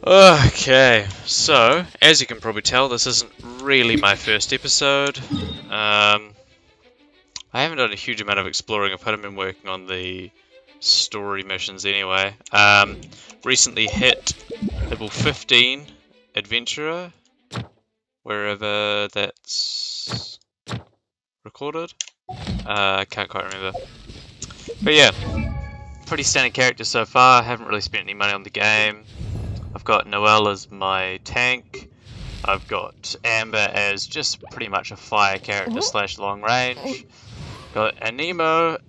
Okay, so as you can probably tell, this isn't really my first episode. I haven't done a huge amount of exploring. I've kind of been working on the story missions anyway. Recently hit level 15 adventurer, wherever that's recorded. I can't quite remember. But yeah, pretty standard character so far. I haven't really spent any money on the game. I've got Noelle as my tank. I've got Amber as just pretty much a fire character slash long range. Got Anemo,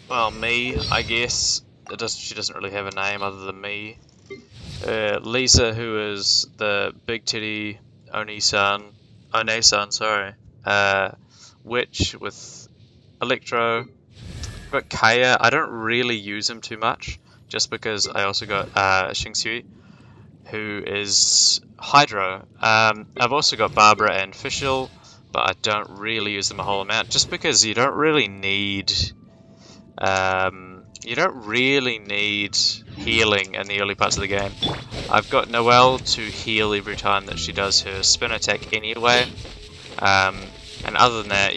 well, me, I guess. She doesn't really have a name other than me. Lisa, who is the big titty One-san, sorry. Witch with Electro. I've got Kaya. I don't really use him too much, just because I also got Xingshui, who is Hydro. I've also got Barbara and Fischl, but I don't really use them a whole amount, just because you don't really need healing in the early parts of the game. I've got Noelle to heal every time that she does her spin attack anyway. And other than that,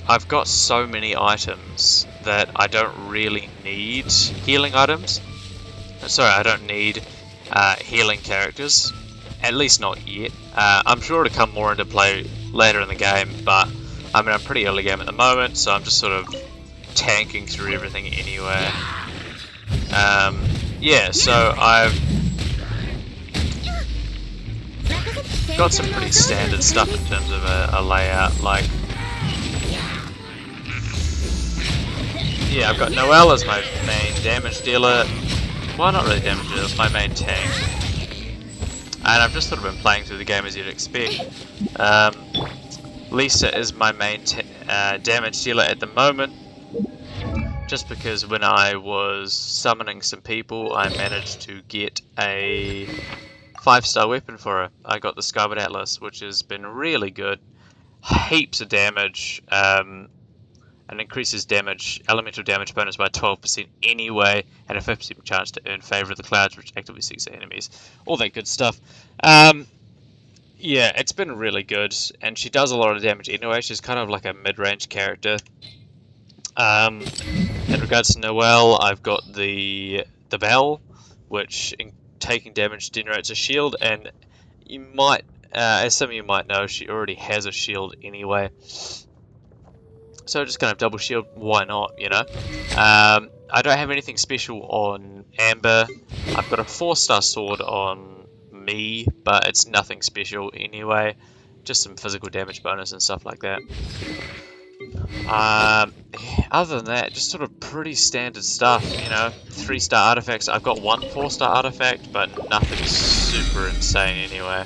I've got so many items that I don't really need healing items. Sorry, I don't need healing characters. At least not yet. I'm sure it'll come more into play later in the game, but I mean, I'm pretty early game at the moment, so I'm just sort of tanking through everything anyway. Yeah, so I've got some pretty standard stuff in terms of a layout, like, yeah, I've got Noelle as my main damage dealer. Well, not really damage dealer, it's my main tank. And I've just sort of been playing through the game as you'd expect. Lisa is my main damage dealer at the moment, just because when I was summoning some people, I managed to get a 5-star weapon for her. I got the Skyward Atlas, which has been really good. Heaps of damage, and increases elemental damage bonus by 12% anyway, and a 50% chance to earn Favor of the Clouds, which actively seeks enemies. All that good stuff. Yeah, it's been really good, and she does a lot of damage anyway. She's kind of like a mid-range character. In regards to Noelle, I've got the bell, which taking damage generates a shield, and you might, as some of you might know, she already has a shield anyway. So just kind of double shield, why not, I don't have anything special on Amber. I've got a 4-star sword on me, but it's nothing special anyway. Just some physical damage bonus and stuff like that. Other than that, just sort of pretty standard stuff, 3-star artifacts. I've got one 4-star artifact, but nothing super insane anyway.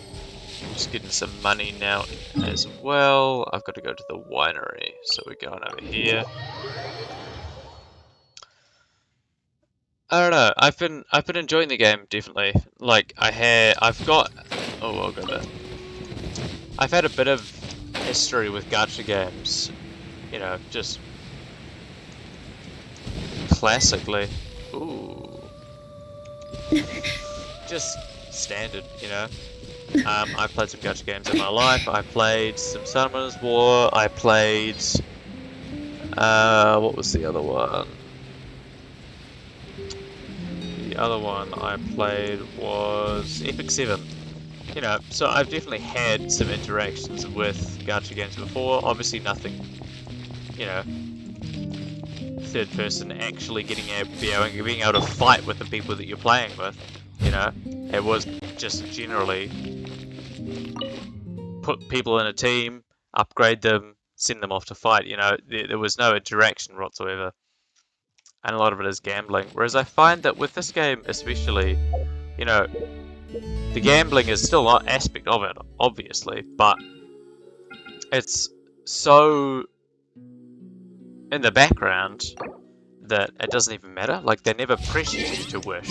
Just getting some money now as well. I've got to go to the winery, so we're going over here. I don't know. I've been enjoying the game, definitely. Like I've got. Oh, I'll go there. I've had a bit of history with gacha games. Just classically. Ooh. Just standard, I've played some gacha games in my life. I played some Summoners War. I played... what was the other one? The other one I played was Epic 7. So I've definitely had some interactions with gacha games before. Obviously nothing, third person actually being able to fight with the people that you're playing with. It was just generally put people in a team, upgrade them, send them off to fight. There was no interaction whatsoever, and a lot of it is gambling. Whereas I find that with this game especially, the gambling is still an aspect of it, obviously, but it's so in the background that it doesn't even matter. Like, they never pressure you to wish,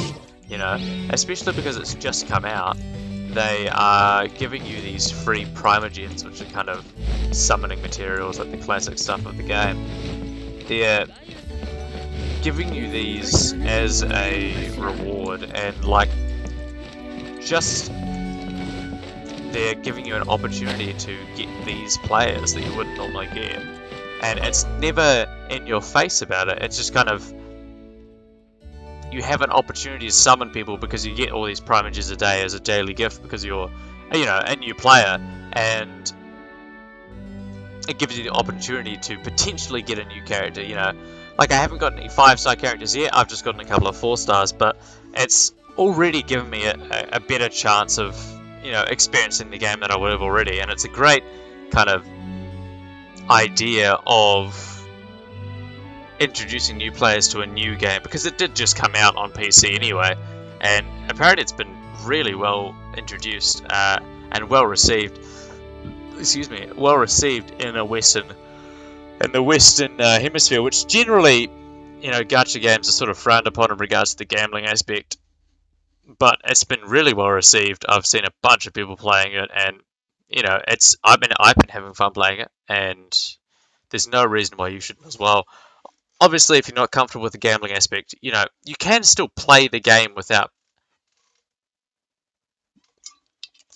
especially because it's just come out. They are giving you these free primogens, which are kind of summoning materials, like the classic stuff of the game. They're giving you these as a reward, and like just they're giving you an opportunity to get these players that you wouldn't normally get, and it's never in your face about it. It's just kind of, you have an opportunity to summon people because you get all these primages a day as a daily gift because you're, you know, a new player, and it gives you the opportunity to potentially get a new character. You know, like I haven't got any 5-star characters yet, I've just gotten a couple of 4 stars, but it's already given me a better chance of, you know, experiencing the game than I would have already, and it's a great kind of idea of introducing new players to a new game, because it did just come out on PC anyway, and apparently it's been really well introduced and well received. Excuse me, well received in the Western hemisphere, which generally, you know, gacha games are sort of frowned upon in regards to the gambling aspect. But it's been really well received. I've seen a bunch of people playing it, and you know, I've been having fun playing it, and there's no reason why you shouldn't as well. Obviously, if you're not comfortable with the gambling aspect, you know, you can still play the game without.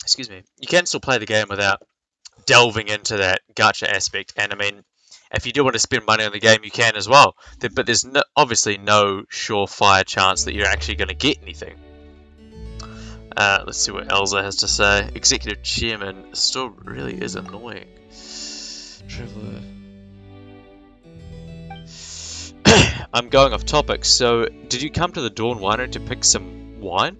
Excuse me. You can still play the game without delving into that gacha aspect, and I mean, if you do want to spend money on the game, you can as well. But there's obviously no surefire chance that you're actually going to get anything. Let's see what Elza has to say. Executive Chairman still really is annoying. Traveler. I'm going off topic, so did you come to the Dawn Winery to pick some wine?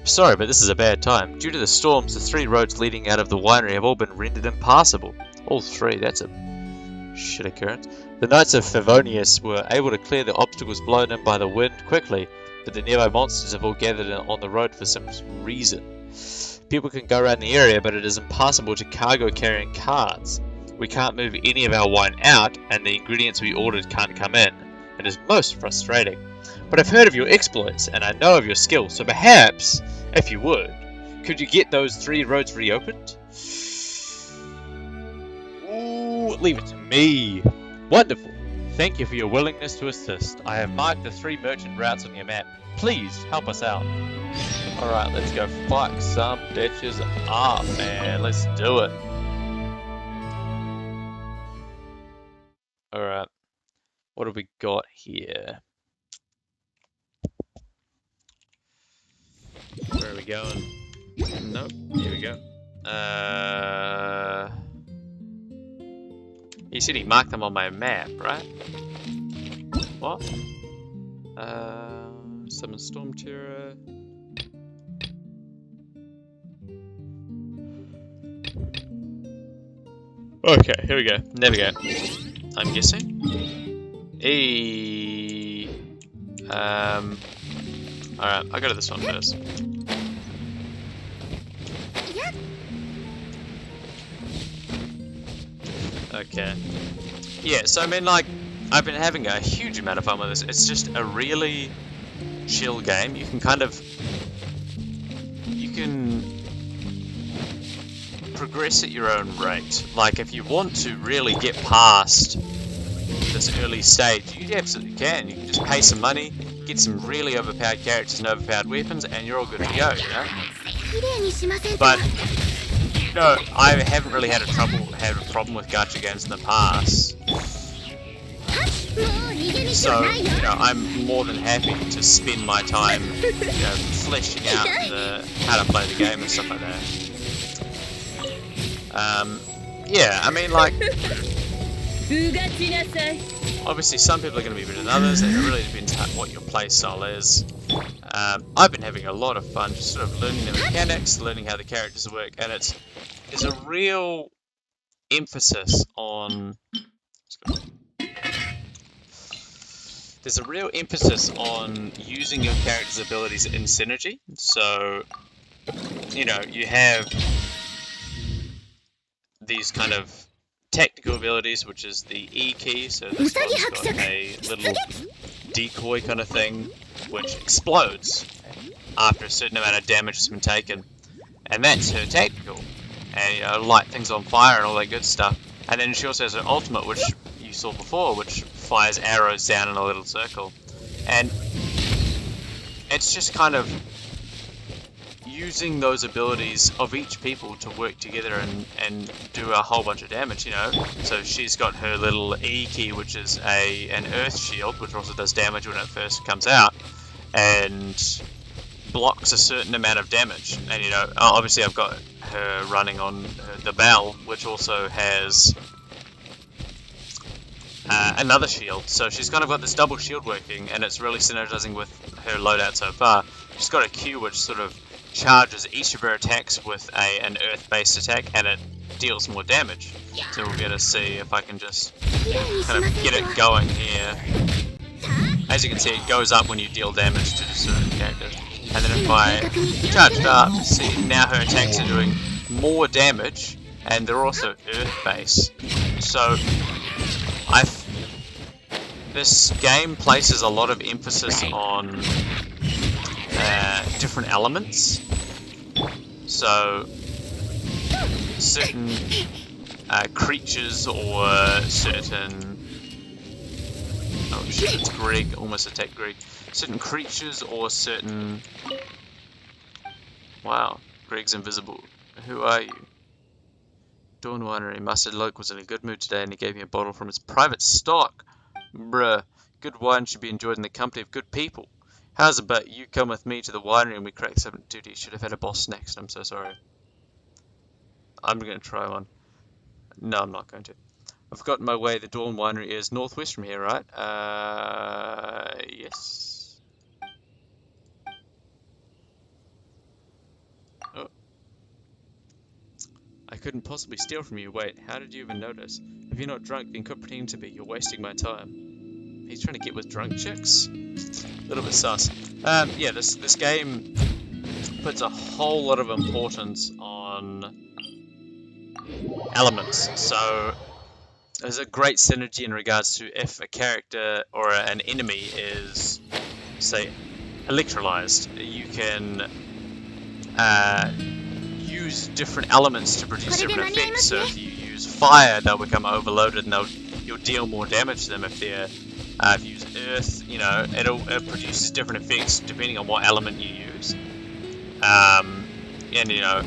Sorry, but this is a bad time. Due to the storms, the 3 roads leading out of the winery have all been rendered impassable. All 3, that's a shit occurrence. The Knights of Favonius were able to clear the obstacles blown in by the wind quickly, but the nearby monsters have all gathered on the road for some reason. People can go around the area, but it is impossible to cargo carrying carts. We can't move any of our wine out, and the ingredients we ordered can't come in. It is most frustrating. But I've heard of your exploits, and I know of your skill, so perhaps, if you would, could you get those 3 roads reopened? Ooh, leave it to me. Wonderful. Thank you for your willingness to assist. I have marked the 3 merchant routes on your map. Please help us out. Alright, let's go fuck some bitches up, man. Let's do it. Alright. What have we got here? Where are we going? Nope. Here we go. He said he marked them on my map, right? What? Summon Storm Terror. Okay, here we go. Navigate. I'm guessing. Alright, I'll go to this one first. Okay. Yeah, so I mean, like, I've been having a huge amount of fun with this. It's just a really chill game. You can kind of... You can progress at your own rate. Like, if you want to really get past this early stage, you absolutely can. You can just pay some money, get some really overpowered characters and overpowered weapons, and you're all good to go, you know? But, you know, I haven't really had a problem with gacha games in the past. So, you know, I'm more than happy to spend my time, you know, fleshing out how to play the game and stuff like that. Yeah, I mean, like, obviously some people are going to be better than others, and it really depends what your play style is. I've been having a lot of fun just sort of learning the mechanics, learning how the characters work, and there's a real emphasis on... There's a real emphasis on using your character's abilities in synergy. So, you know, you have these kind of technical abilities, which is the E key. So this one's got a little decoy kind of thing, which explodes after a certain amount of damage has been taken. And that's her technical. And, you know, light things on fire and all that good stuff. And then she also has an ultimate, which you saw before, which fires arrows down in a little circle. And it's just kind of using those abilities of each people to work together and do a whole bunch of damage, you know. So she's got her little E key, which is an earth shield, which also does damage when it first comes out, and blocks a certain amount of damage. And you know, obviously I've got her running on the bell, which also has another shield. So she's kind of got this double shield working, and it's really synergizing with her loadout so far. She's got a Q which sort of charges each of her attacks with an earth-based attack, and it deals more damage. So we'll get to see if I can just kind of get it going here. As you can see, it goes up when you deal damage to certain characters. And then if I charge it up, see now her attacks are doing more damage, and they're also earth-based. So this game places a lot of emphasis on different elements. So certain creatures or certain... Oh shit, it's Greg, almost attacked Greg. Certain creatures or certain... Wow, Greg's invisible. Who are you? Dawn Winery. Mustard Luke was in a good mood today and he gave me a bottle from his private stock. Bruh, good wine should be enjoyed in the company of good people. How's about you come with me to the winery and we crack 72D? Should have had a boss next, I'm so sorry. I'm going to try one. No, I'm not going to. I've forgotten my way. The Dawn Winery is northwest from here, right? Yes. Oh. I couldn't possibly steal from you. Wait, how did you even notice? If you're not drunk, then quit pretending to be. You're wasting my time. He's trying to get with drunk chicks? A little bit sus. Yeah, this game puts a whole lot of importance on elements. So there's a great synergy in regards to if a character or an enemy is, say, electrolyzed, you can use different elements to produce different effects. So if you use fire, they'll become overloaded and you'll deal more damage to them. If they're if you use earth, you know, it produces different effects depending on what element you use. And you know,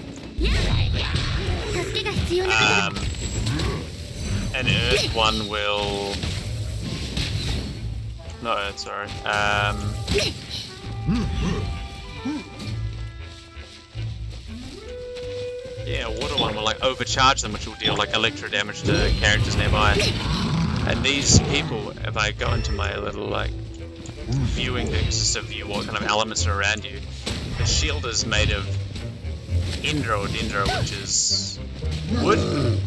an earth one will... Not earth, sorry. Yeah, a water one will like overcharge them, which will deal like electro damage to characters nearby. And these people, if I go into my little like viewing thing, just to view what kind of elements are around you, the shield is made of dendro, which is wood.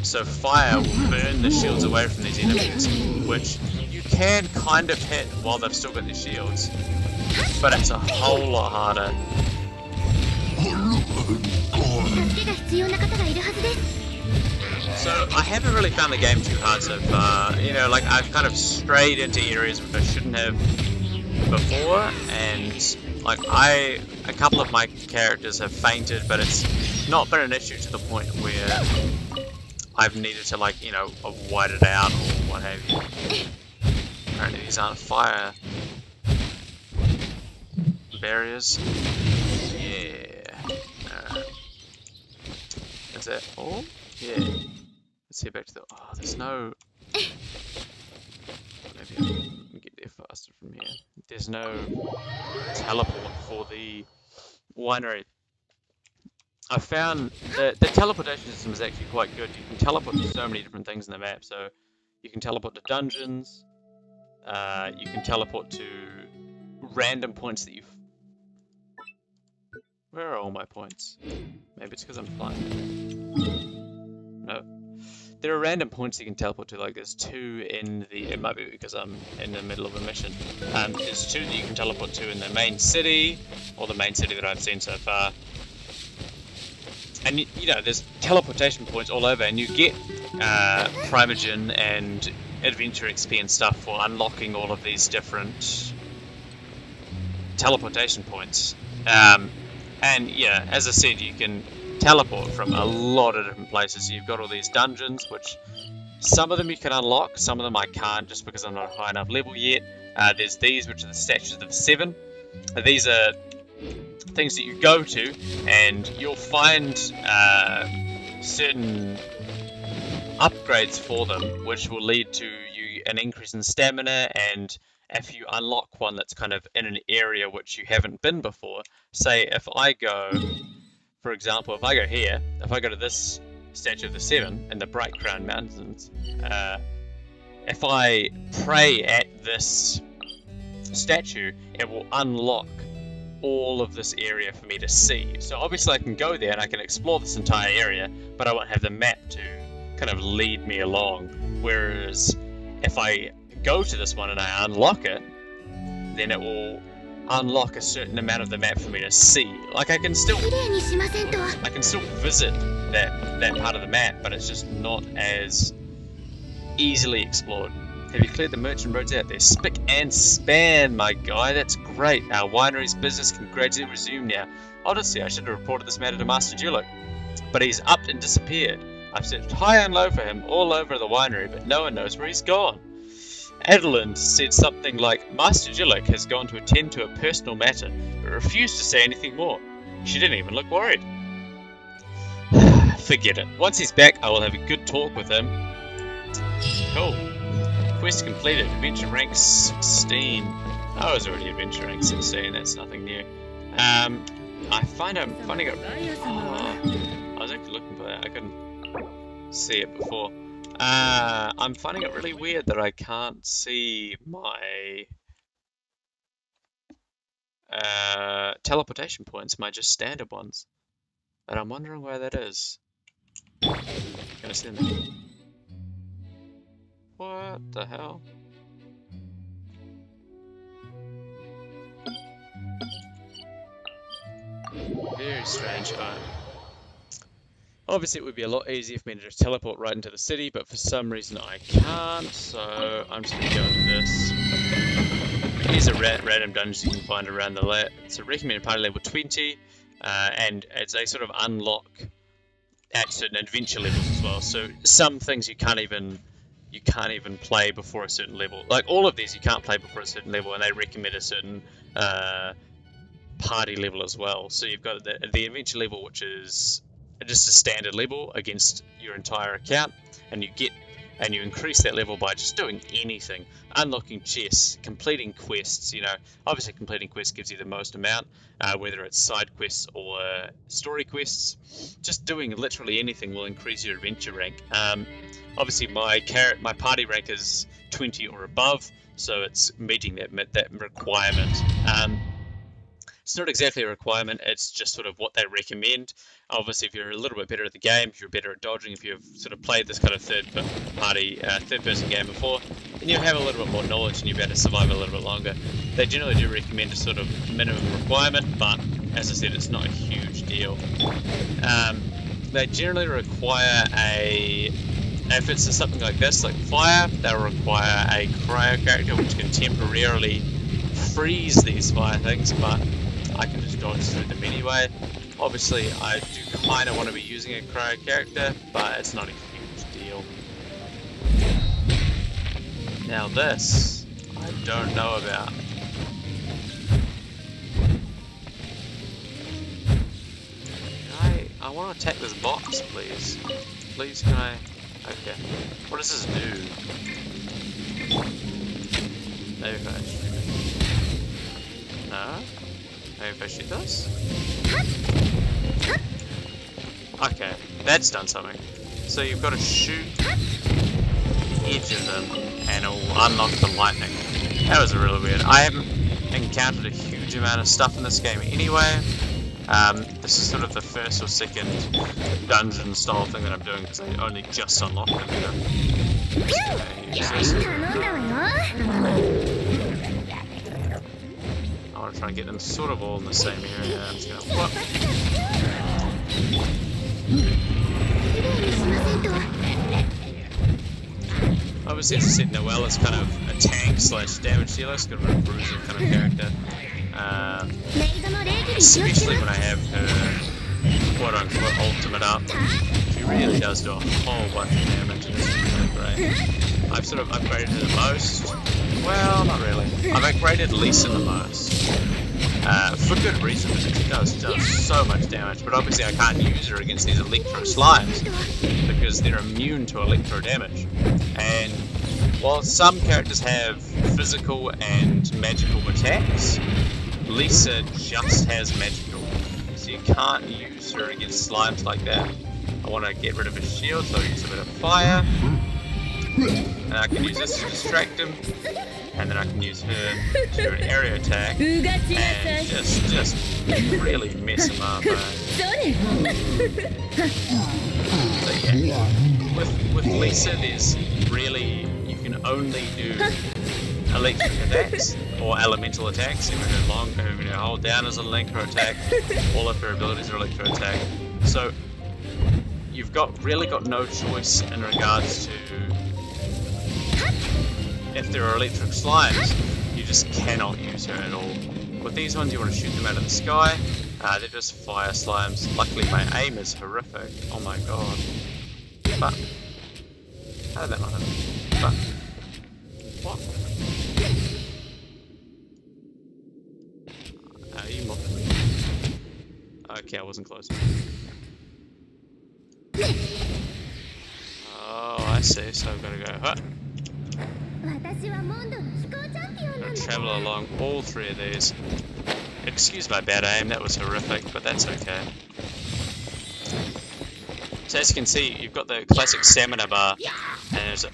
So fire will burn the shields away from these enemies, which you can kind of hit while they've still got their shields, but it's a whole lot harder. So I haven't really found the game too hard so far. You know, like I've kind of strayed into areas which I shouldn't have before, and like a couple of my characters have fainted, but it's not been an issue to the point where I've needed to, like, you know, white it out or what have you. Apparently these aren't fire barriers. Yeah. Is that all? Yeah. Let's head back to the... Oh, there's no... Maybe I can get there faster from here. There's no teleport for the winery. I found the teleportation system is actually quite good. You can teleport to so many different things in the map. So you can teleport to dungeons. You can teleport to random points that you've... Where are all my points? Maybe it's because I'm flying. No. There are random points you can teleport to, like there's two in the... It might be because I'm in the middle of a mission. There's two that you can teleport to in the main city, or the main city that I've seen so far. And you know, there's teleportation points all over, and you get Primogen and Adventure XP and stuff for unlocking all of these different teleportation points. And yeah, as I said, you can teleport from a lot of different places. You've got all these dungeons, which some of them you can unlock, some of them I can't just because I'm not a high enough level yet. There's these, which are the statues of the seven. These are things that you go to, and you'll find certain upgrades for them, which will lead to you an increase in stamina. And if you unlock one that's kind of in an area which you haven't been before, say if I go, for example, if I go here, if I go to this statue of the seven in the Bright Crown Mountains, if I pray at this statue, it will unlock all of this area for me to see. So obviously I can go there and I can explore this entire area, but I won't have the map to kind of lead me along. Whereas if I go to this one and I unlock it, then it will unlock a certain amount of the map for me to see. Like I can still visit that part of the map, but it's just not as easily explored. Have you cleared the merchant roads out there? Spick and span, my guy. That's great. Our winery's business can gradually resume now. Honestly, I should have reported this matter to Master Julick, but he's upped and disappeared. I've searched high and low for him all over the winery, but no one knows where he's gone. Adeline said something like, Master Julick has gone to attend to a personal matter, but refused to say anything more. She didn't even look worried. Forget it. Once he's back, I will have a good talk with him. Cool. Quest completed. Adventure rank 16. I was already adventure rank 16. That's nothing new. I'm finding it. Oh, I was actually looking for that. I couldn't see it before. I'm finding it really weird that I can't see my teleportation points, my just standard ones. And I'm wondering where that is. Can I see them? What the hell? Very strange. Obviously it would be a lot easier for me to just teleport right into the city, but for some reason I can't, so I'm just going to go into this. These are random dungeons you can find around the land. It's a recommended party level 20, and they sort of unlock at certain adventure levels as well. So some things you can't even play before a certain level. Like all of these you can't play before a certain level, and they recommend a certain party level as well. So you've got the adventure level, which is just a standard level against your entire account, and you increase that level by just doing anything, unlocking chests, completing quests. Obviously completing quests gives you the most amount, whether it's side quests or story quests. Just doing literally anything will increase your adventure rank. Obviously my party rank is 20 or above, so it's meeting that requirement. It's not exactly a requirement, it's just sort of what they recommend. Obviously, if you're a little bit better at the game, if you're better at dodging, if you've sort of played this kind of third-person game before, then you have a little bit more knowledge and you'll be able to survive a little bit longer. They generally do recommend a sort of minimum requirement, but as I said, it's not a huge deal. They generally require if it's something like this, like fire, they'll require a cryo character which can temporarily freeze these fire things, but I can just dodge through them anyway. Obviously, I do kind of want to be using a cryo character, but it's not a huge deal. Now this, I don't know about. I want to attack this box, please. Please, can I? Okay. What does this do? Maybe if I shoot. No? Maybe if I shoot this? Okay, that's done something. So you've got to shoot the edge of them and it will unlock the lightning. That was really weird. I haven't encountered a huge amount of stuff in this game anyway. This is sort of the first or second dungeon style thing that I'm doing because I only just unlocked it. I want to try and get them sort of all in the same area. I'm just gonna whoop. Obviously, as I said, Noelle is kind of a tank slash damage dealer. It's kind of a bruiser kind of character. Especially when I have her quote-unquote ultimate up. She really does do a whole bunch of damage and it's really great. I've sort of upgraded her the most. Well, not really. I've upgraded Lisa the most. For good reason, because she does so much damage, but obviously I can't use her against these electro slimes, because they're immune to electro damage. And while some characters have physical and magical attacks, Lisa just has magical. So you can't use her against slimes like that. I want to get rid of his shield, so I'll use a bit of fire. And I can use this to distract him. And then I can use her to do an area attack and just really mess him up. So yeah, with Lisa, there's really, you can only do electric attacks or elemental attacks. Even her hold down is an electro attack. All of her abilities are electro attack. So you've really got no choice in regards to. If there are electric slimes, you just cannot use her at all. With these ones, you want to shoot them out of the sky. They're just fire slimes. Luckily, my aim is horrific. Oh my god. But how did that not happen? But what? You mocked me. Okay, I wasn't close enough. Oh, I see. So I've got to go. Huh? Gonna travel along all three of these. Excuse my bad aim, that was horrific, but that's okay. So as you can see, you've got the classic stamina bar, and there's a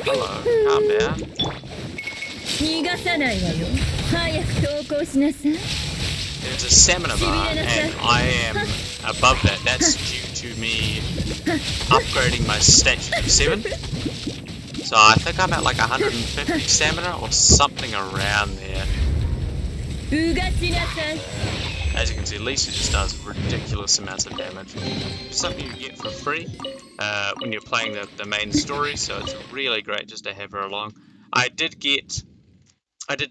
hello, calm down. There's a stamina bar, and I am above that. That's due to me upgrading my statue to 7. So I think I'm at like 150 stamina or something around there. As you can see, Lisa just does ridiculous amounts of damage. Something you get for free when you're playing the main story, so it's really great just to have her along. I did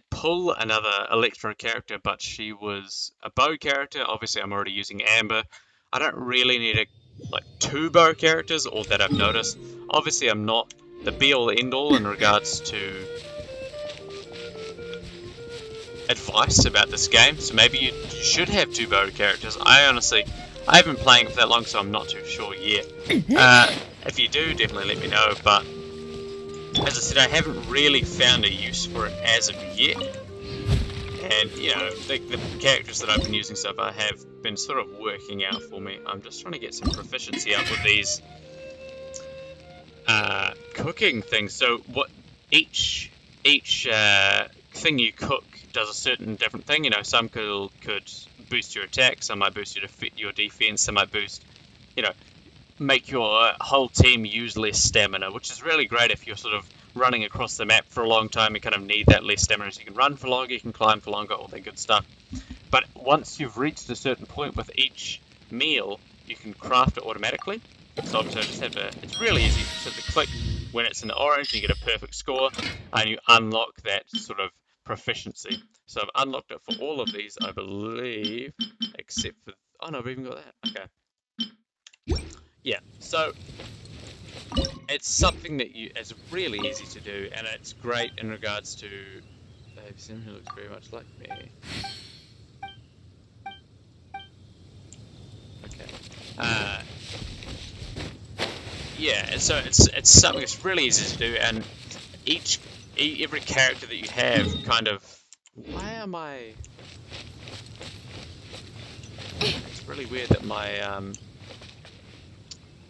pull another Electro character, but she was a bow character. Obviously I'm already using Amber. I don't really need like 2 bow characters, or that I've noticed. Obviously I'm not the be-all end-all in regards to advice about this game, so maybe you should have 2 bow characters. I haven't been playing for that long, so I'm not too sure yet. If you do, definitely let me know, but as I said, I haven't really found a use for it as of yet. And, you know, the characters that I've been using so far have been sort of working out for me. I'm just trying to get some proficiency up with these cooking things. So what each thing you cook does a certain different thing. You know, some could boost your attack, some might boost your defense, some might boost, you know, make your whole team use less stamina, which is really great if you're sort of running across the map for a long time. You kind of need that less stamina, so you can run for longer, you can climb for longer, all that good stuff. But once you've reached a certain point with each meal, you can craft it automatically. So obviously I just have it's really easy. So to click when it's in the orange, you get a perfect score, and you unlock that sort of proficiency. So I've unlocked it for all of these, I believe, except for, oh no, I've even got that, okay. Yeah, so it's something that it's really easy to do, and it's great in regards to, baby Sim, who looks very much like me. Okay. Yeah, and so it's something that's really easy to do, and every character that you have kind of, why am I? It's really weird that my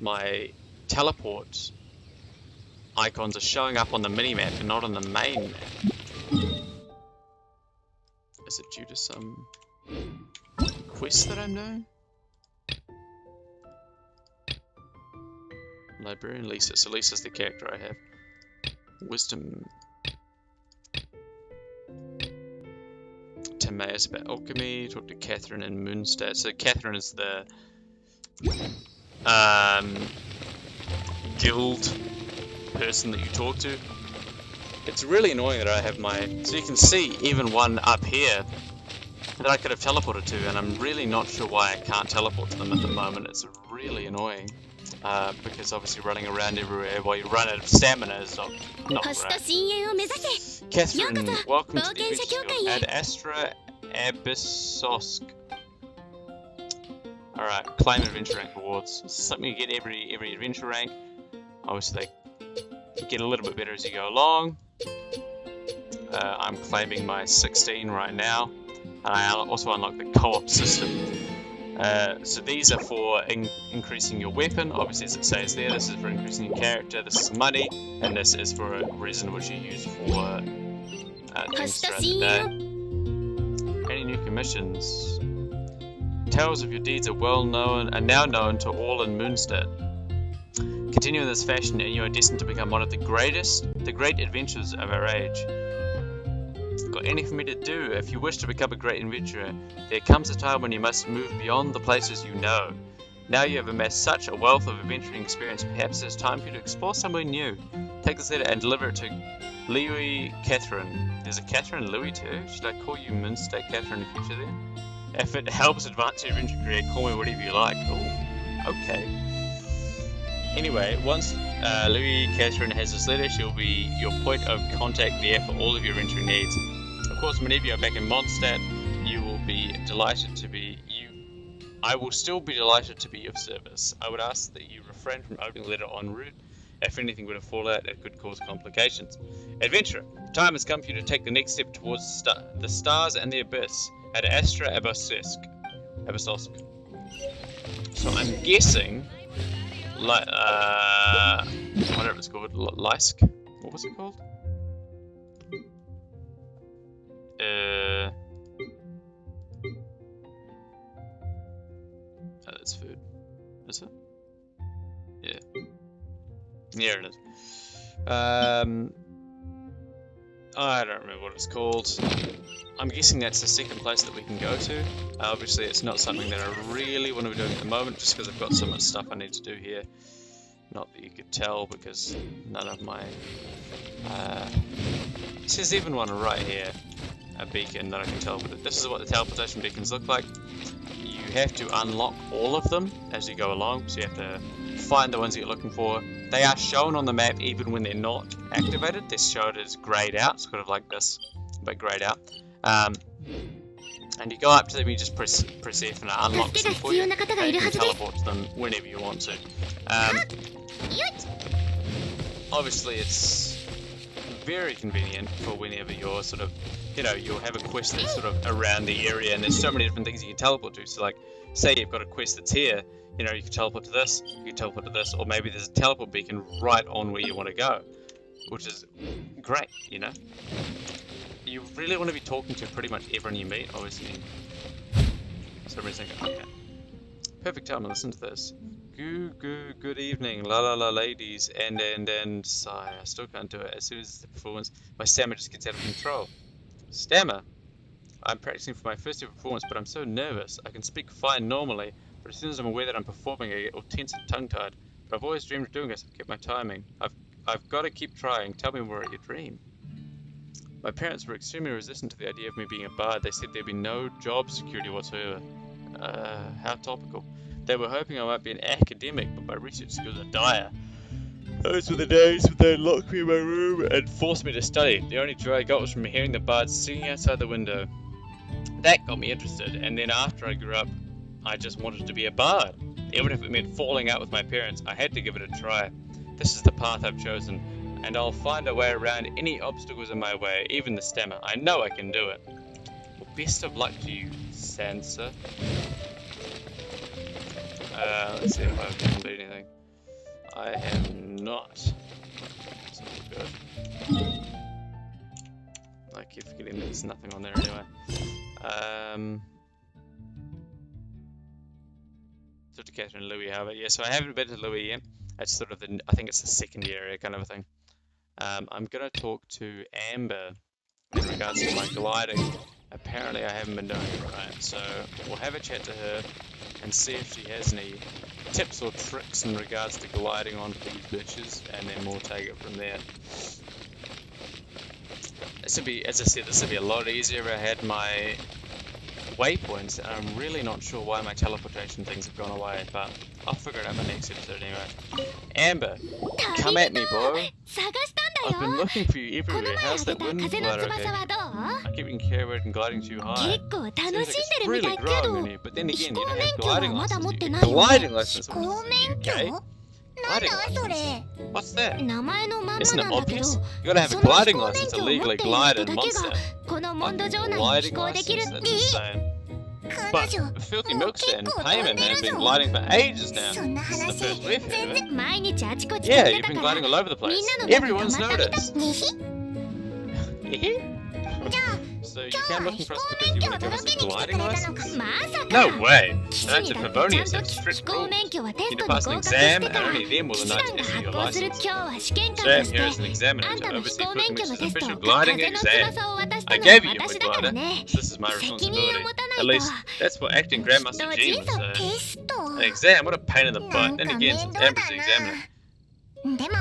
my teleport icons are showing up on the mini-map and not on the main map. Is it due to some quest that I'm doing? Librarian Lisa. So Lisa's the character I have. Wisdom. Timaeus about alchemy. Talk to Catherine in Moonstad. So Catherine is the guild person that you talk to. It's really annoying that I have so you can see even one up here that I could have teleported to, and I'm really not sure why I can't teleport to them at the moment. It's really annoying. because obviously running around everywhere while you run out of stamina is not great. Catherine, welcome to the Adventure Guild. Ad Astra Abyssosk. Alright, claim adventure rank rewards. This is something you get every adventure rank. Obviously they get a little bit better as you go along. I'm claiming my 16 right now. And I also unlock the co-op system. So these are for increasing your weapon. Obviously, as it says there, this is for increasing your character, this is money, and this is for a reason which you use for things throughout the day. Any new commissions? Tales of your deeds are now known to all in Moonstead. Continue in this fashion, and you are destined to become one of the great adventurers of our age. Got anything for me to do? If you wish to become a great adventurer, there comes a time when you must move beyond the places you know. Now you have amassed such a wealth of adventuring experience, perhaps it's time for you to explore somewhere new. Take this letter and deliver it to Louis Catherine. There's a Catherine Louis too? Should I call you Moonstead Catherine in the future then? If it helps advance your adventure career, call me whatever you like. Oh, okay. Anyway, once Louis Catherine has this letter, she'll be your point of contact there for all of your adventuring needs. Of course, whenever you're back in Mondstadt, you will be delighted to be I will still be delighted to be of service. I would ask that you refrain from opening the letter en route. If anything were to fall out, it could cause complications. Adventurer, the time has come for you to take the next step towards the stars and the abyss at Astra Abyssosk. So I'm guessing, whatever it's called, Lysk? What was it called? Oh, that's food. Is it? Yeah. Yeah, it is. I don't remember what it's called. I'm guessing that's the second place that we can go to. Obviously, it's not something that I really want to be doing at the moment, just because I've got so much stuff I need to do here. Not that you could tell, because none of my... there's even one right here. A beacon that I can teleport. This is what the teleportation beacons look like. You have to unlock all of them as you go along, so you have to find the ones that you're looking for. They are shown on the map even when they're not activated. They're shown as grayed out, sort of like this, but grayed out. And you go up to them, you just press F and it unlocks them for you, and you can teleport to them whenever you want to. Obviously it's very convenient for whenever you're sort of, you'll have a quest that's sort of around the area, and there's so many different things you can teleport to. So like, say you've got a quest that's here, you can teleport to this, you can teleport to this, or maybe there's a teleport beacon right on where you want to go, which is great, You really want to be talking to pretty much everyone you meet, obviously. Somebody's thinking, okay. Perfect time to listen to this. Good evening, la ladies, and sigh, I still can't do it. As soon as the performance, my stammer just gets out of control. Stammer? I'm practicing for my first ever performance, but I'm so nervous. I can speak fine normally, but as soon as I'm aware that I'm performing, I get all tense and tongue-tied. But I've always dreamed of doing this. I've kept my timing. I've got to keep trying. Tell me more about your dream. My parents were extremely resistant to the idea of me being a bard. They said there'd be no job security whatsoever. How topical. They were hoping I might be an academic, but my research skills are dire. Those were the days when they locked me in my room and forced me to study. The only joy I got was from hearing the bards singing outside the window. That got me interested, and then after I grew up, I just wanted to be a bard. Even if it meant falling out with my parents, I had to give it a try. This is the path I've chosen, and I'll find a way around any obstacles in my way, even the stammer. I know I can do it. Well, best of luck to you, Sansa. Let's see if I can complete anything. I have not. That's not good. I keep forgetting there's nothing on there anyway. So to Catherine and Louis, however, yeah, so I haven't been to Louis yet. It's sort of I think it's the second area kind of a thing. I'm gonna talk to Amber in regards to my gliding. Apparently I haven't been doing it right, so we'll have a chat to her and see if she has any tips or tricks in regards to gliding onto these bitches, and then we'll take it from there. This would be, as I said, this would be a lot easier if I had my waypoints, and I'm really not sure why my teleportation things have gone away, but I'll figure it out in the next episode anyway. Amber, come at me, bro. I've been looking for you everywhere. How's that wind glider? Okay? I keep getting carried and gliding too high. Seems like it's really growing in here, but then again, you don't have gliding license. You get gliding license. Okay. Gliding license. What's that? Isn't it obvious? You gotta have a gliding license to legally glide in Monster. Gliding license? That's insane. But Filthy Milkster and Payman have been gliding for ages now. This is the first we've heard of it. Yeah, you've been gliding all over the place. Everyone's noticed. So you came looking for us because you want to give us a gliding license? No way! That's a Favonius, that's strict rules. You need to pass an exam, and only then will the Knights issue your license. So I'm here as an examiner to oversee Filthy Milkster's official gliding exam. I gave you your quick glider, so this is my responsibility. At least, that's what acting Grandmaster G would say. An exam? What a pain in the butt. Then again, since Amber's the examiner,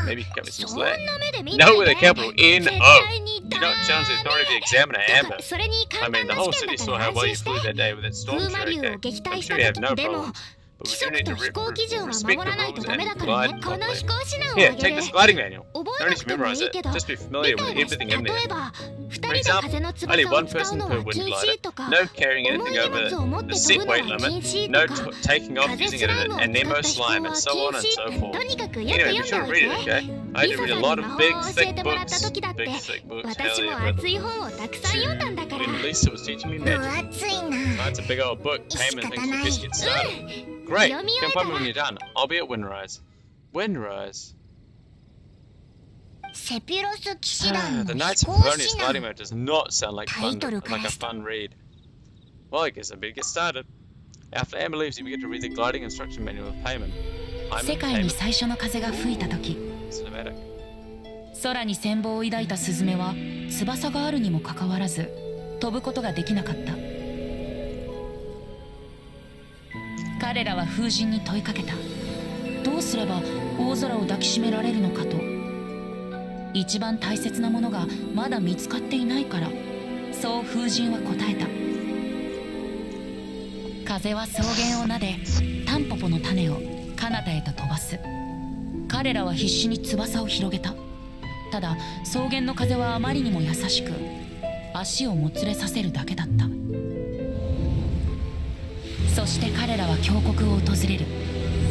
maybe you can cut me some slack. No with a capital N-O! Do not challenge the authority of the examiner, Amber. I mean, the whole city saw how well you flew that day with that storm track. I'm sure you have no problems. But we do need to respect the rules and glide properly. Here, take this gliding manual. No need to memorize it, just be familiar with everything in there. For example, only one person per wind glider, no carrying anything over the set weight limit, no taking off using it in an Nemo slime, and so on and so forth. Anyway, be sure to read it, okay? I had to read a lot of big, thick books. Big, thick books, hell yeah. When Lisa was teaching me magic. Oh, it's a big old book. Payman thinks we best get started. Great, come find me when you're done. I'll be at Windrise. Windrise? The Knights of Favonius gliding mode does not sound like a fun read. Well, I guess I better get started. After Amber leaves, you get to read the gliding instruction manual of Payman. 世界に最初の風が吹いた時、空に羨望を抱いたスズメは翼があるにもかかわらず飛ぶことができなかった。彼らは風神に問いかけた。どうすれば大空を抱きしめられるのかと。一番大切なものがまだ見つかっていないから、そう風神は答えた。風は草原を撫で、タンポポの種を彼方へと飛ばす。彼らは必死に翼を広げた。ただ草原の風はあまりにも優しく、足をもつれさせるだけだった。そして彼らは峡谷を訪れる。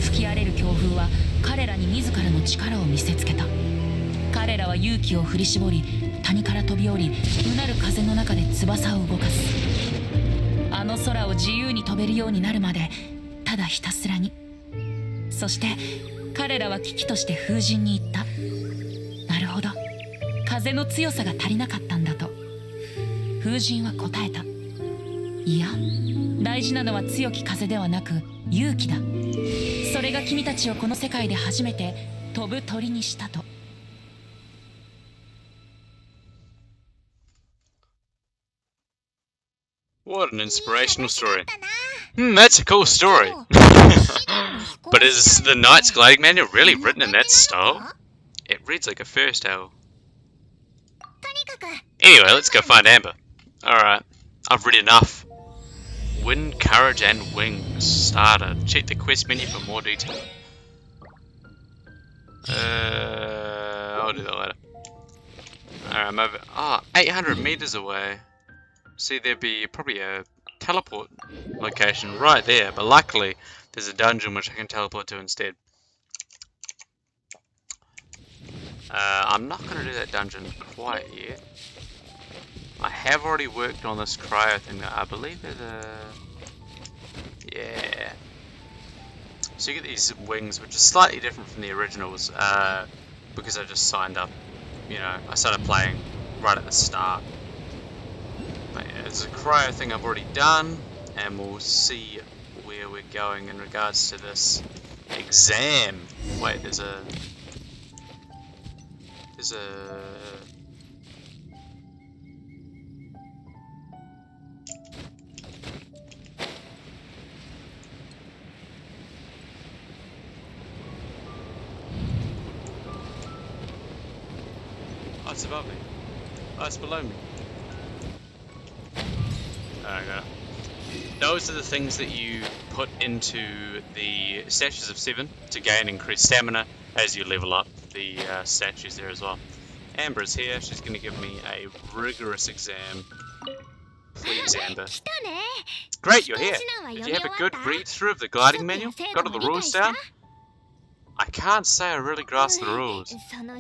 吹き荒れる強風は彼らに自らの力を見せつけた。彼らは勇気を振り絞り、谷から飛び降り、うなる風の中で翼を動かす。あの空を自由に飛べるようになるまで、ただひたすらに。そして彼らは危機として風神に言った。なるほど、風の強さが足りなかったんだと。風神は答えた。いや、大事なのは強き風ではなく勇気だ。それが君たちをこの世界で初めて飛ぶ鳥にしたと。What an inspirational story. That's a cool story. But is the Knight's gliding manual really written in that style? It reads like a first tale. Anyway, let's go find Amber. Alright, I've read enough. Wind, courage, and wings. Starter. Check the quest menu for more detail. I'll do that later. Alright, I'm over. 800 meters away. See, there'd be probably a teleport location right there, but luckily there's a dungeon which I can teleport to instead. I'm not going to do that dungeon quite yet. I have already worked on this cryo thing. I believe there's a... Yeah. So you get these wings, which are slightly different from the originals, because I just signed up. You know, I started playing right at the start. But yeah, it's a cryo thing I've already done, and we'll see where we're going in regards to this exam. Wait, there's a... Oh, it's above me. Oh, it's below me. There we go. those are the things that you put into the statues of 7 to gain increased stamina as you level up the statues there as well. Amber is here. She's going to give me a rigorous exam. Please, Amber. Great, you're here. Did you have a good read through of the gliding manual? Got all the rules down? I can't say I really grasped the rules.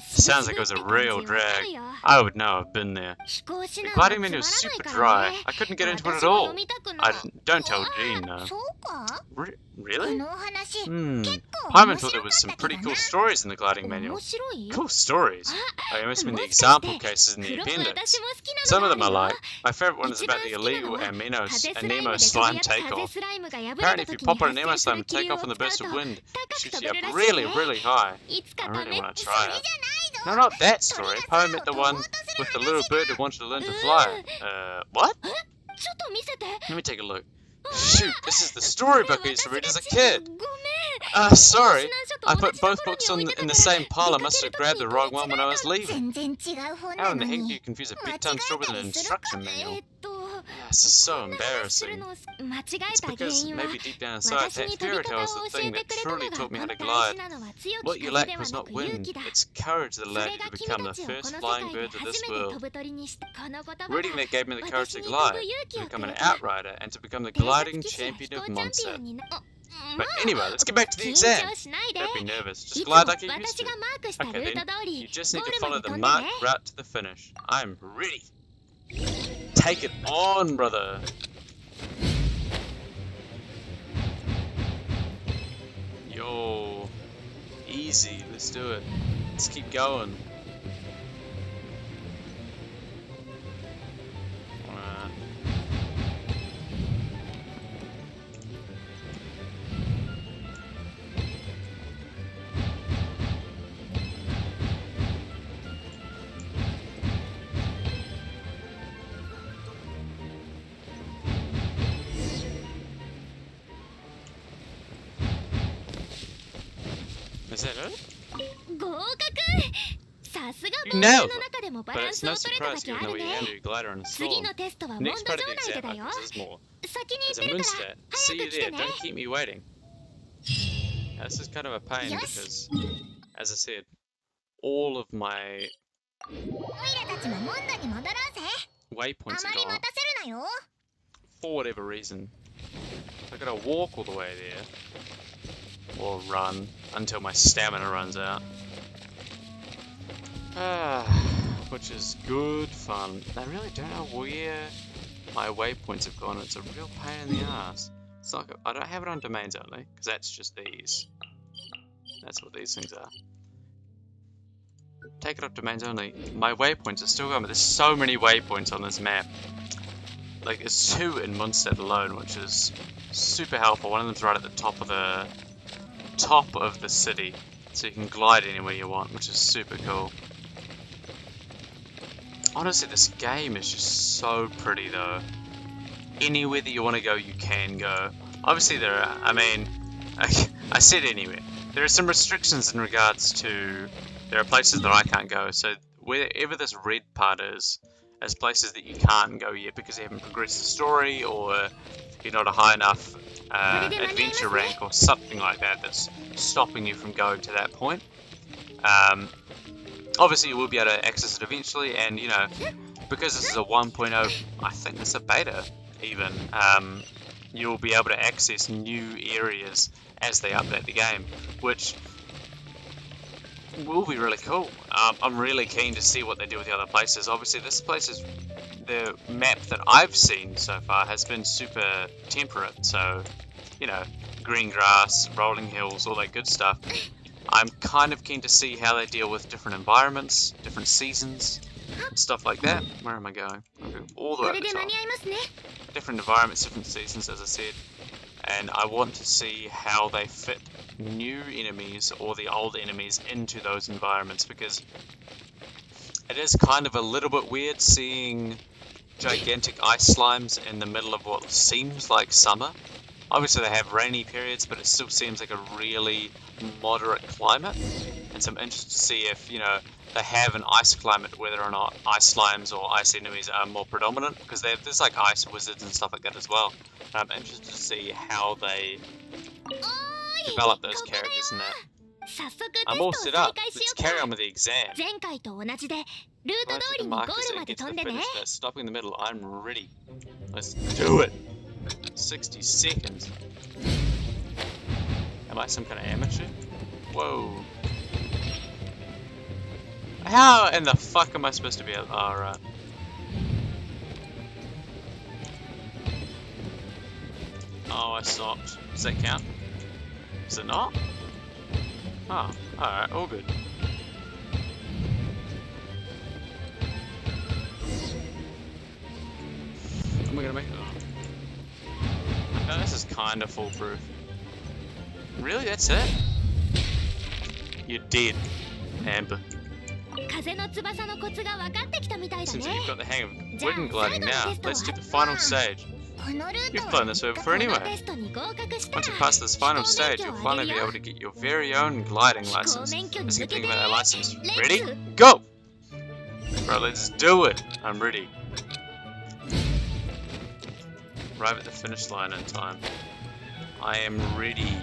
Sounds like it was a real drag. I would know, I've been there. The gliding manual is super dry. I couldn't get into it at all. Don't tell Jean, no. Really? Paimon thought there was some pretty cool stories in the gliding manual. Cool stories? I must mean the example cases in the appendix. Some of them I like. My favourite one is about the illegal Nemo slime takeoff. Apparently if you pop on an Nemo slime and take off in the burst of wind, it shoots you up really, really high. I really want to try it. No, not that story. Poem meant the one with the little bird who wanted to learn to fly. What? Let me take a look. Shoot, this is the storybook I used to read as a kid. Sorry. I put both books in the same pile. I must have grabbed the wrong one when I was leaving. How in the heck do you confuse a big-time story with an instruction manual? This is so embarrassing. It's because maybe deep down inside, that fairy tale is the thing that truly taught me how to glide. What you lacked was not wind, it's courage that allowed you to become the first flying bird of this world. Reading that gave me the courage to glide, to become an outrider, and to become the gliding champion of Mondstadt. But anyway, let's get back to the exam. Don't be nervous, just glide like you used to. Okay then, you just need to follow the marked route to the finish. I'm ready. Take it on, brother. Yo, easy, let's do it. Let's keep going. Is that it? You nailed it! But it's no surprise given the way you handle your glider on a storm. The next part of the exam happens more. As a Mondstadt, see you there, don't keep me waiting. Now, this is kind of a pain because, as I said, all of my waypoints are gone. For whatever reason. I gotta walk all the way there. Or run until my stamina runs out. Which is good fun. I really don't know where my waypoints have gone. It's a real pain in the ass. It's like I don't have it on domains only, because that's just these. That's what these things are. Take it off domains only. My waypoints are still going, but there's so many waypoints on this map. Like there's 2 in Mondstadt alone, which is super helpful. One of them's right at the top of the city, so you can glide anywhere you want, which is super cool. Honestly, this game is just so pretty though. Anywhere that you want to go, you can go. Obviously there are, I said anywhere. There are some restrictions in regards to, there are places that I can't go, so wherever this red part is places that you can't go yet because you haven't progressed the story, or you're not a high enough adventure rank or something like that that's stopping you from going to that point. Obviously you will be able to access it eventually, and you know, because this is a 1.0, I think this is a beta even, you'll be able to access new areas as they update the game, which will be really cool. I'm really keen to see what they do with the other places. Obviously this place is, the map that I've seen so far has been super temperate, so you know, green grass, rolling hills, all that good stuff. I'm kind of keen to see how they deal with different environments, different seasons, stuff like that. Where am I going? I'm going all the way to the top. Different environments, different seasons, as I said. And I want to see how they fit new enemies or the old enemies into those environments, because it is kind of a little bit weird seeing gigantic ice slimes in the middle of what seems like summer. Obviously they have rainy periods, but it still seems like a really moderate climate. And so I'm interested to see if, you know, they have an ice climate, whether or not ice slimes or ice enemies are more predominant, because there's like ice wizards and stuff like that as well. And I'm interested to see how they develop those characters in that. I'm all set up. Let's carry on with the exam. Right to the markers and get to the finish. That's stopping in the middle. I'm ready. Let's do it. 60 seconds. Am I some kind of amateur? Whoa. How in the fuck am I supposed to be able? Alright. Oh, I stopped. Does that count? Is it not? Oh, alright, all good. Am I gonna make it? Oh. Okay, this is kinda foolproof. Really? That's it? You're dead, Amber. Seems like you've got the hang of wooden gliding now. Let's do the final stage. You've flown this way before anyway. Once you pass this final stage, you'll finally be able to get your very own gliding license. Let's get thinking about that license. Ready? Go! Bro, let's do it! I'm ready. Arrive at the finish line in time. I am ready.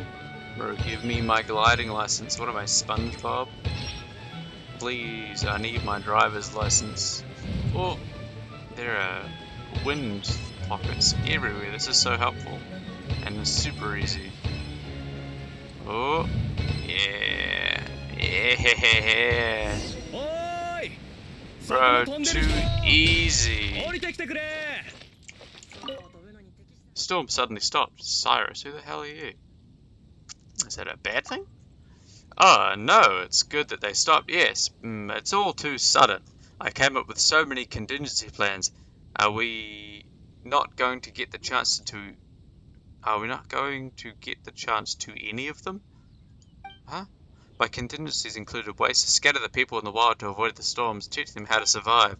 Bro, give me my gliding license. What am I, SpongeBob? Please, I need my driver's license. Oh, there are wind pockets everywhere. This is so helpful. And super easy. Oh, yeah. Yeah. Bro, too easy. Storm suddenly stopped. Cyrus, who the hell are you? Is that a bad thing? Oh, no, it's good that they stopped. Yes, it's all too sudden. I came up with so many contingency plans. Are we not going to get the chance to... Are we not going to get the chance to any of them? Huh? My contingencies included ways to scatter the people in the wild to avoid the storms, teach them how to survive.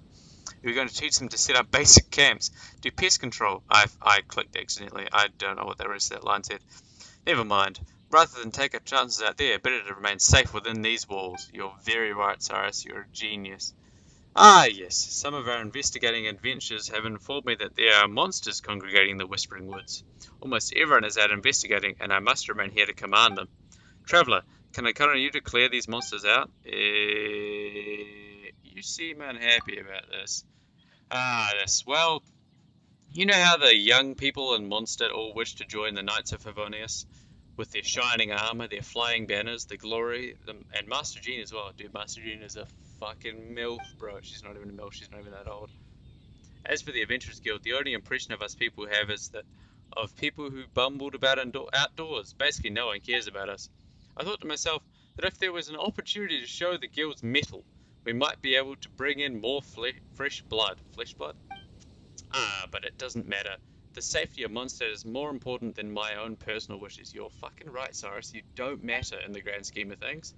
We're going to teach them to set up basic camps, do pest control. I clicked accidentally. I don't know what the rest of that line said. Never mind. Rather than take our chances out there, better to remain safe within these walls. You're very right, Cyrus. You're a genius. Ah, yes. Some of our investigating adventures have informed me that there are monsters congregating in the Whispering Woods. Almost everyone is out investigating, and I must remain here to command them. Traveller, can I count on you to clear these monsters out? You seem unhappy about this. Ah, yes. Well, you know how the young people in Mondstadt all wish to join the Knights of Favonius? With their shining armor, their flying banners, the glory, and Master Jean as well. Dude, Master Jean is a fucking MILF, bro. She's not even a MILF, she's not even that old. As for the Adventurers Guild, the only impression of us people have is that of people who bumbled about outdoors. Basically, no one cares about us. I thought to myself that if there was an opportunity to show the guild's mettle, we might be able to bring in more fresh blood. Flesh blood? Ah, but it doesn't matter. The safety of Mondstadt is more important than my own personal wishes. You're fucking right, Cyrus. You don't matter in the grand scheme of things.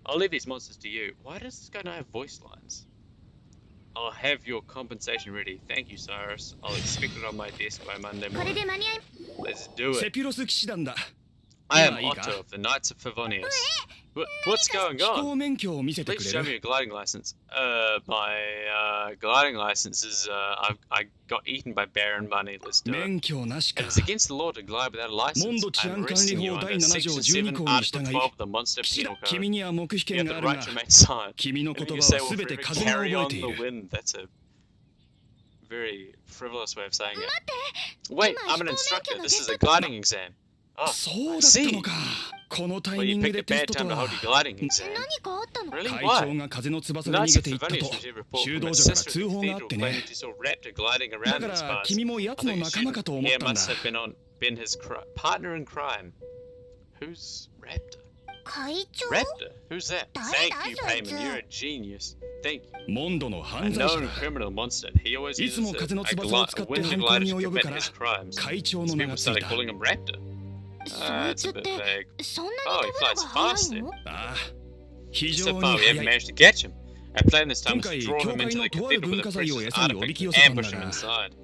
I'll leave these monsters to you. Why does this guy not have voice lines? I'll have your compensation ready. Thank you, Cyrus. I'll expect it on my desk by Monday morning. Let's do it. I am Otto of the Knights of Favonius. What's going on? Please show me your gliding license. My gliding license is, I got eaten by Baron Money. Let's do it. It is against the law to glide without a license. I'm arresting you under Section 7, Article 12 of the Monster Penal Code. You have the right to remain silent. And you say we'll forever carry on the wind. That's a very frivolous way of saying it. Wait, I'm an instructor. This is a gliding exam. Oh, I see. Well, you picked a bad time to hold your gliding exam. Really? Why? Knights of Favonius received a report from a sister of the cathedral claiming she saw Raptor gliding around in spas. I think he must have been his partner in crime. Who's Raptor? Raptor? Who's that? Thank you, Payman. You're a genius. Thank you. A known criminal monster. He always uses a wind glider to commit his crimes. So people started calling him Raptor. That's a bit vague. Oh, he flies fast then. So far, we haven't managed to catch him. Our plan this time is to draw him into the cathedral with a precious artifact and ambush him inside.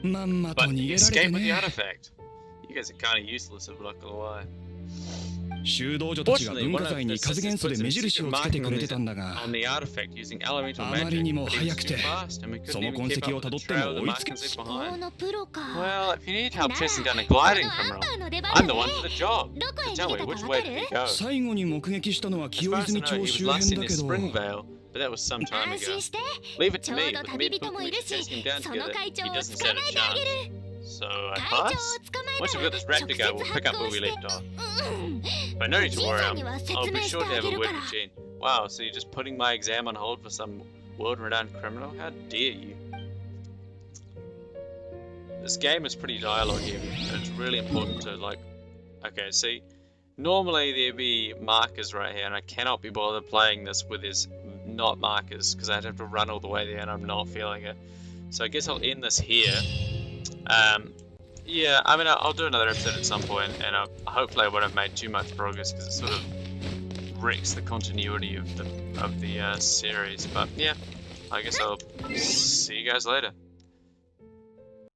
But he escaped with the artifact. You guys are kind of useless, I'm not gonna lie. 修道女たちが Fortunately, 文 one 化 of 財に the 風 sisters 元素 put で some 目印 secret をつけて marking く on れてたんだ on が、 the artifact using elemental あま magic. りにも But it was 早く too て、 fast, and we couldn't その even 痕 keep 跡を up た with ど the って trail も the 追いつけ。 markings left 思考 behind. のプロか。 Well, if you need help なら chasing down a この gliding ハン criminal, ターの出番 I'm だ the ね。 one for the job. どこへ Tell 逃 me, げた which かわ way か did る？ he go? 最後に目撃したのは As 清 far as I 泉 know, 町 he was 周 last 辺 seen だ in けど、 Springvale, but that was some time 安 ago. 心して。 Leave it ち to ょ me, うど with the 旅 med 人 book も we いる can し、 chase him down その together. 会長 He を doesn't 捕 stand ま a えてあげ chance. る。 So I 会長を pass? 捕まえ Once た we've ら got this 直 replica, 接 we'll 発 pick up 行 where we して。 left off. うん。 But no need じ to い worry, さんには説 I'll 明 be し sure て to あ have げ a る word から。 with Jen. Wow, so you're just putting my exam on hold for some world-renowned criminal? How dare you? This game is pretty dialogue heavy. It's really important to like... Okay, see, normally there'd be markers right here, and I cannot be bothered playing this with there's not markers, because I'd have to run all the way there and I'm not feeling it. So I guess I'll end this here. Yeah, I mean, I'll do another episode at some point, and hopefully I won't have made too much progress, because it sort of wrecks the continuity of the series. But yeah, I guess I'll see you guys later.